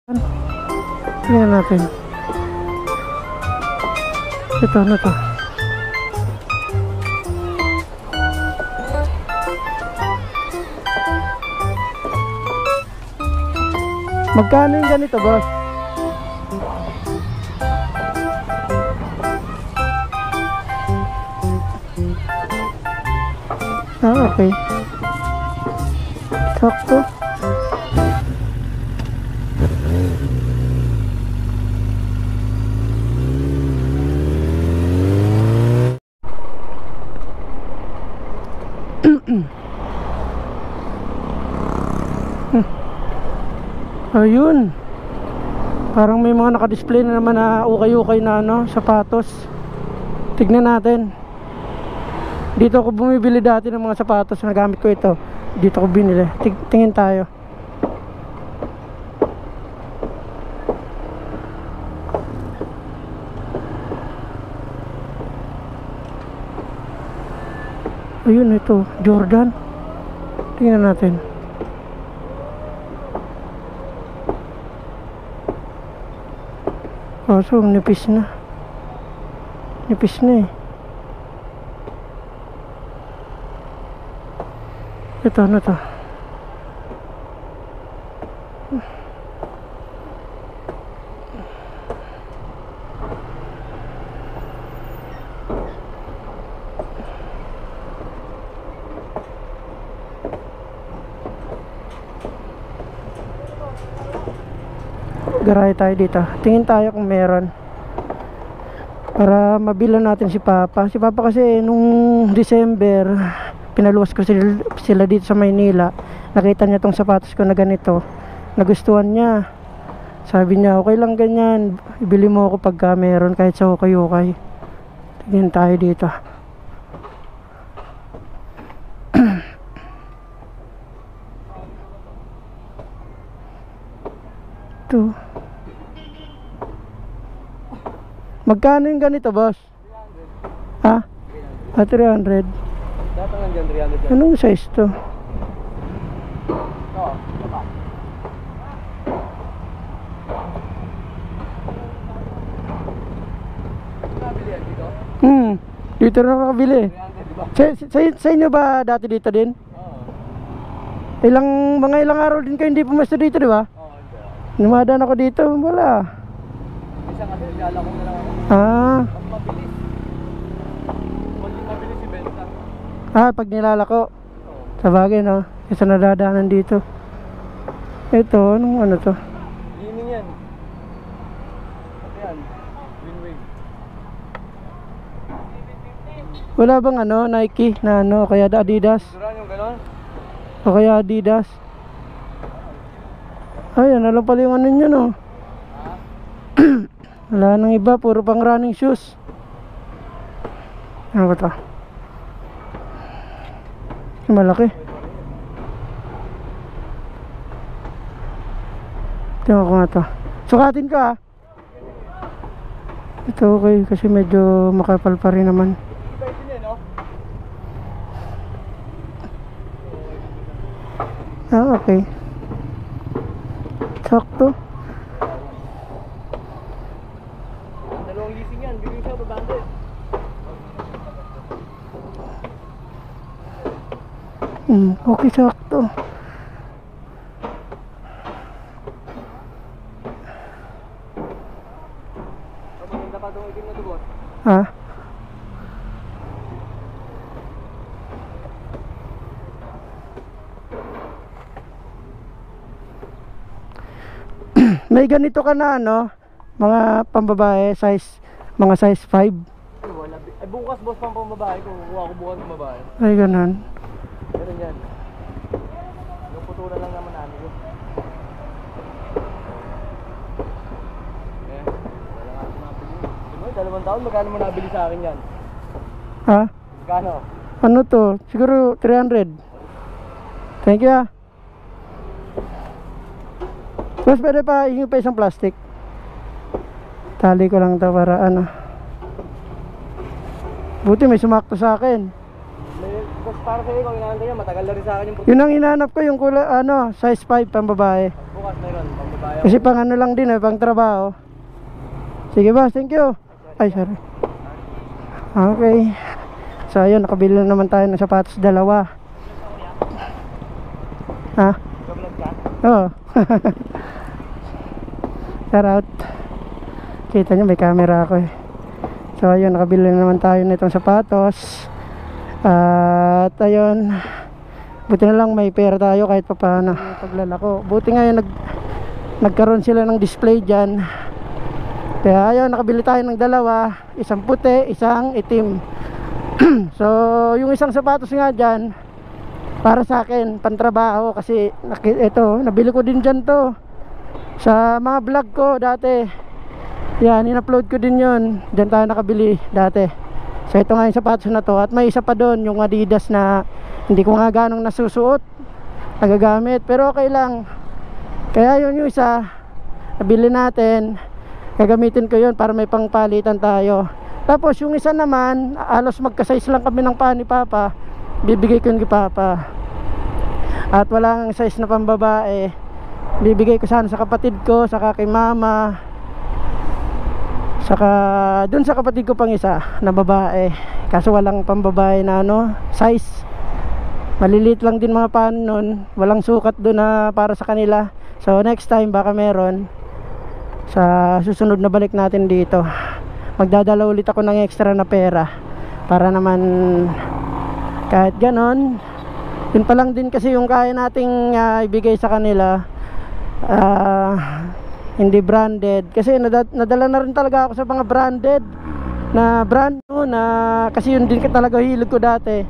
Tingnan natin. Ito, ano to? Magkano yung ganito, boss? Ah, okay. Sakto. Ayun. Parang may mga naka-display na naman na ukay-ukay na ano, sapatos. Tignan natin. Dito ako bumibili dati ng mga sapatos na gamit ko ito. Dito ako binili. Tingin tayo. Ayun, ito, Jordan. Tingnan natin. Kaso nipis na. Nipis na eh. Ito, ano to? Garahe tayo dito. Tingin tayo kung meron. Para mabilan natin si Papa. Si Papa kasi nung December, pinaluwas ko sila dito sa Maynila. Nakita niya tong sapatos ko na ganito. Nagustuhan niya. Sabi niya, okay lang ganyan. Ibili mo ako pagka meron kahit sa ukay-ukay. Tingin tayo dito. Ito. Magkano yung ganito, boss? 300. Ha? 300. Datangan dyan, 300 dyan. Anong size to? Oo, baba. Nakabili yan dito? Dito na nakabili. 300, diba? Sa inyo ba dati dito din? Oo. Mga ilang araw din kayo hindi pumesto dito, di ba? Oo, hindi. Numadaan ako dito, wala. Isang kasi naglalako na lang ako. Ah, Mas mabilis. Mas mabilis yung benta. pag nilalako. Oo. Sa bagay, no? Kasi nadadaanan dito. Ito, anong ano to? Lining yan. Pati yan. Win-win. Wala bang ano, Nike na ano, kaya Adidas? Duran yung gano'n? O kaya Adidas? Ay, ano lang pala yung ano nyo, no? Wala nang iba, puro pang running shoes. Ano ba ito? Malaki. Tingnan ko nga ito. Sukatin ko ah. Ito okay, kasi medyo makapal pa rin naman. Iba din yan, no? Okay. Sakto. Dalawang leasing yan. Bigyan siya babante. Okay, sakto. Maganda pa itong itim na to, boss. Ha? May ganito ka na ano, mga pambabae, mga size 5. Wala. Ay, bukas, boss, pang pambabae. Kung kukuha ko bukas ng babae. Ay, ganun. Ganun yan. Yung putulan lang naman namin yun. Eh, wala nga ako nabili. Diba, 2 taon, magkano mo nabili sa akin yan? Ha? Magkano? Ano to? Siguro 300. Thank you ah. Mas pwede pa, hingi pa isang plastic. Tali ko lang to para ano. Buti may sumakto sa akin. Tapos para sa'yo, kung inaantay niya, matagal na rin sa akin yung puto. Yun ang hinahanap ko, yung size 5 pang babae. bukas meron, pang babae. Kasi pang ano lang din pang trabaho. Sige boss, thank you. Ay, sorry. Okay. So ayun, nakabili na naman tayo ng sapatos, dalawa. Ha? Nag-vlog ka? Oo. Shout out. Kita nyo may camera ako eh. So ayun, nakabili na naman tayo nitong sapatos. At ayun, buti na lang may pera tayo kahit pa paano paglalako. Buti ngayon nagkaroon sila ng display dyan. Kaya ayun, nakabili tayo ng dalawa. Isang puti, isang itim. So yung isang sapatos nga dyan para sa akin, pantrabaho. Kasi ito, nabili ko din dyan to sa mga vlog ko dati. Yan, in-upload ko din yun. Dyan tayo nakabili dati. So ito nga yung sapatos na to. At may isa pa doon, yung Adidas na hindi ko nga ganong nasusuot, nagagamit, pero okay lang. Kaya yun yung isa, nabili natin. Gagamitin ko yun para may pangpalitan tayo. Tapos yung isa naman, halos magka-size lang kami ng paa ni Papa. Bibigay ko yun kay Papa. At walang size na pambabae, bibigay ko sana sa kapatid ko, saka kay Mama, saka dun sa kapatid ko pang isa na babae. Kaso walang pambabae na size. Maliliit lang din mga paa nun. Walang sukat dun na para sa kanila. So next time baka meron. Sa susunod na balik natin dito, magdadala ulit ako ng extra na pera para naman kahit ganon. Yun pa lang din kasi yung kaya nating ibigay sa kanila, hindi branded. Kasi nadala na rin talaga ako sa mga branded na brand new na, kasi yun din talaga hilig ko dati.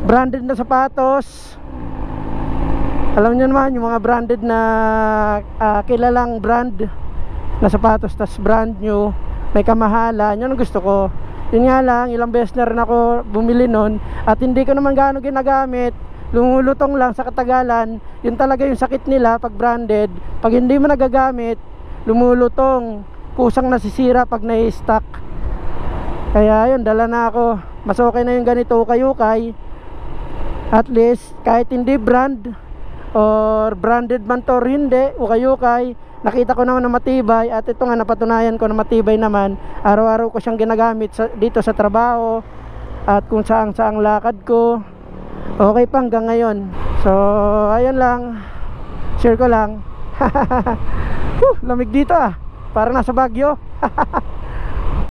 Branded na sapatos. Alam niyo naman yung mga branded na kilalang brand na sapatos, tas brand new, may kamahalan. Yun ang gusto ko. Yun nga lang, ilang beses na rin ako bumili nun at hindi ko naman gaano ginagamit. Lumulutong lang sa katagalan. Yun talaga yung sakit nila pag branded. Pag hindi mo nagagamit, lumulutong, kusang nasisira pag nai-stock. Kaya yun, dala na ako. Mas okay na yung ganito, ukay-ukay. At least kahit hindi brand or branded man to or hindi, ukay-ukay, nakita ko naman na matibay. At ito nga, napatunayan ko na matibay naman. Araw-araw ko siyang ginagamit dito sa trabaho at kung saang-saang lakad ko. Okay pa hanggang ngayon. So ayun lang, share ko lang. Lamig dito parang nasa Baguio.